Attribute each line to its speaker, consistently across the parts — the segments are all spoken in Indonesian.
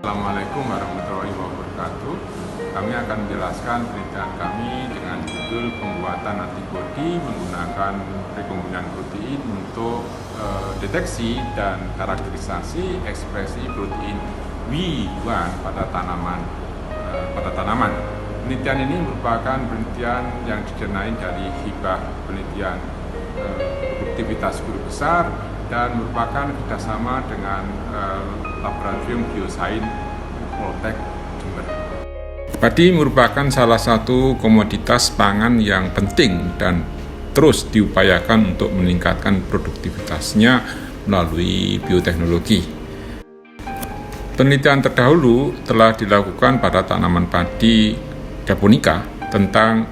Speaker 1: Assalamualaikum warahmatullahi wabarakatuh. Kami akan menjelaskan penelitian kami dengan judul pembuatan antibodi menggunakan rekombinan protein untuk deteksi dan karakterisasi ekspresi protein WEE1 pada tanaman. Penelitian ini merupakan penelitian yang didanai dari hibah penelitian produktivitas guru besar dan merupakan kerjasama dengan Laboratorium Biosains Poltek Jember. Padi merupakan salah satu komoditas pangan yang penting dan terus diupayakan untuk meningkatkan produktivitasnya melalui bioteknologi. Penelitian terdahulu telah dilakukan pada tanaman padi japonica tentang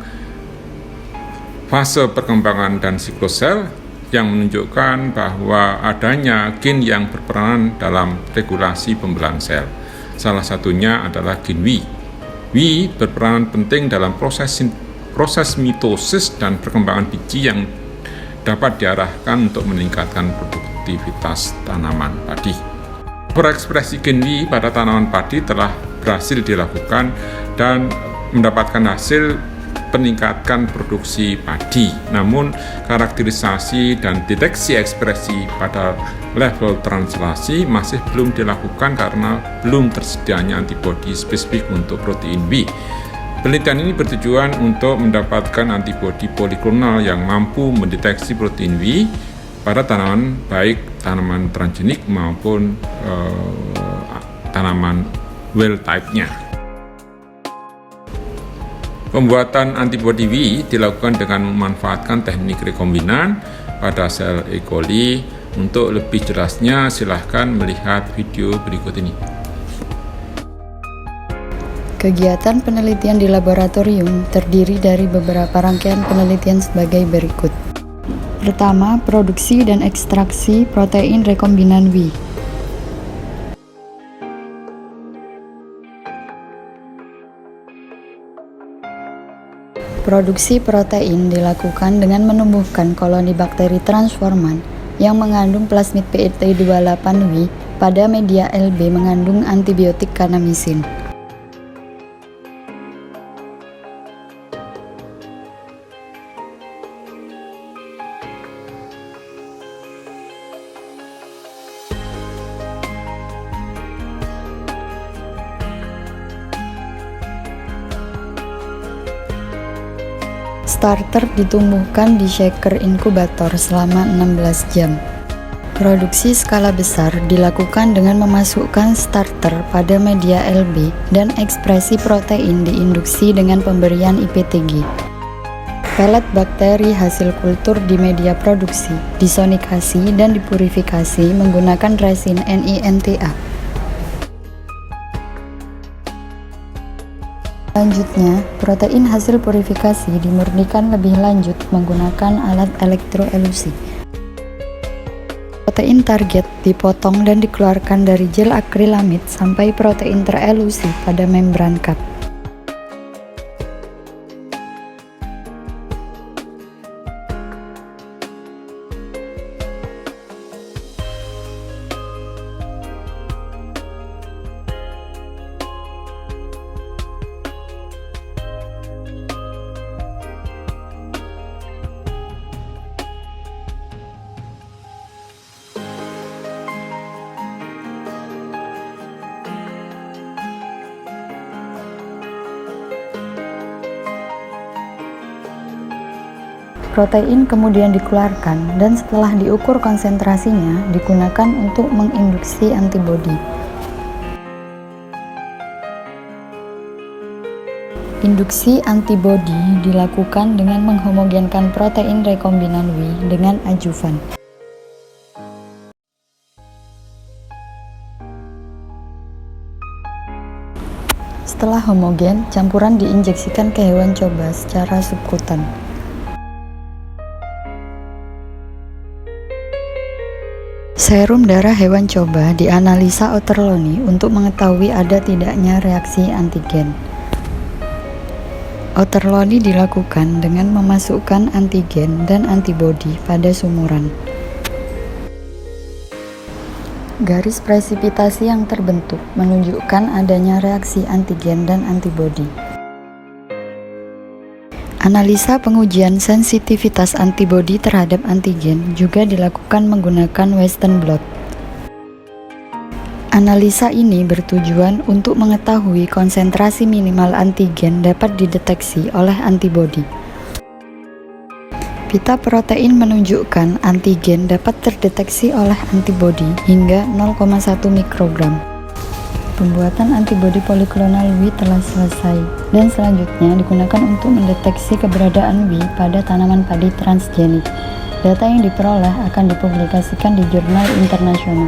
Speaker 1: fase perkembangan dan siklus sel yang menunjukkan bahwa adanya gen yang berperan dalam regulasi pembelahan sel. Salah satunya adalah gen WEE. WEE berperan penting dalam proses mitosis dan perkembangan biji yang dapat diarahkan untuk meningkatkan produktivitas tanaman padi. Ekspresi gen WEE pada tanaman padi telah berhasil dilakukan dan mendapatkan hasil peningkatkan produksi padi. Namun, karakterisasi dan deteksi ekspresi pada level translasi masih belum dilakukan karena belum tersedianya antibodi spesifik untuk protein WEE. Penelitian ini bertujuan untuk mendapatkan antibodi poliklonal yang mampu mendeteksi protein WEE pada tanaman, baik tanaman transgenik maupun tanaman wild type-nya. Pembuatan antibodi WEE dilakukan dengan memanfaatkan teknik rekombinan pada sel E. coli. Untuk lebih jelasnya, silahkan melihat video berikut ini.
Speaker 2: Kegiatan penelitian di laboratorium terdiri dari beberapa rangkaian penelitian sebagai berikut. Pertama, produksi dan ekstraksi protein rekombinan WEE. Produksi protein dilakukan dengan menumbuhkan koloni bakteri transforman yang mengandung plasmid PET28WEE pada media LB mengandung antibiotik kanamisin. Starter ditumbuhkan di shaker inkubator selama 16 jam. Produksi skala besar dilakukan dengan memasukkan starter pada media LB dan ekspresi protein diinduksi dengan pemberian IPTG. Pelet bakteri hasil kultur di media produksi disonikasi dan dipurifikasi menggunakan resin NINTA. Selanjutnya, protein hasil purifikasi dimurnikan lebih lanjut menggunakan alat elektroelusi. Protein target dipotong dan dikeluarkan dari gel akrilamid sampai protein terelusi pada membran cup. Protein kemudian dikeluarkan dan setelah diukur konsentrasinya digunakan untuk menginduksi antibodi. Induksi antibodi dilakukan dengan menghomogenkan protein rekombinan WEE dengan adjuvan. Setelah homogen, campuran diinjeksikan ke hewan coba secara subkutan. Serum darah hewan coba dianalisa Otterloni untuk mengetahui ada tidaknya reaksi antigen. Otterloni dilakukan dengan memasukkan antigen dan antibodi pada sumuran. Garis presipitasi yang terbentuk menunjukkan adanya reaksi antigen dan antibodi. Analisa pengujian sensitivitas antibodi terhadap antigen juga dilakukan menggunakan Western blot. Analisa ini bertujuan untuk mengetahui konsentrasi minimal antigen dapat dideteksi oleh antibodi. Pita protein menunjukkan antigen dapat terdeteksi oleh antibodi hingga 0,1 mikrogram. Pembuatan antibodi poliklonal W telah selesai dan selanjutnya digunakan untuk mendeteksi keberadaan W pada tanaman padi transgenik. Data yang diperoleh akan dipublikasikan di jurnal internasional.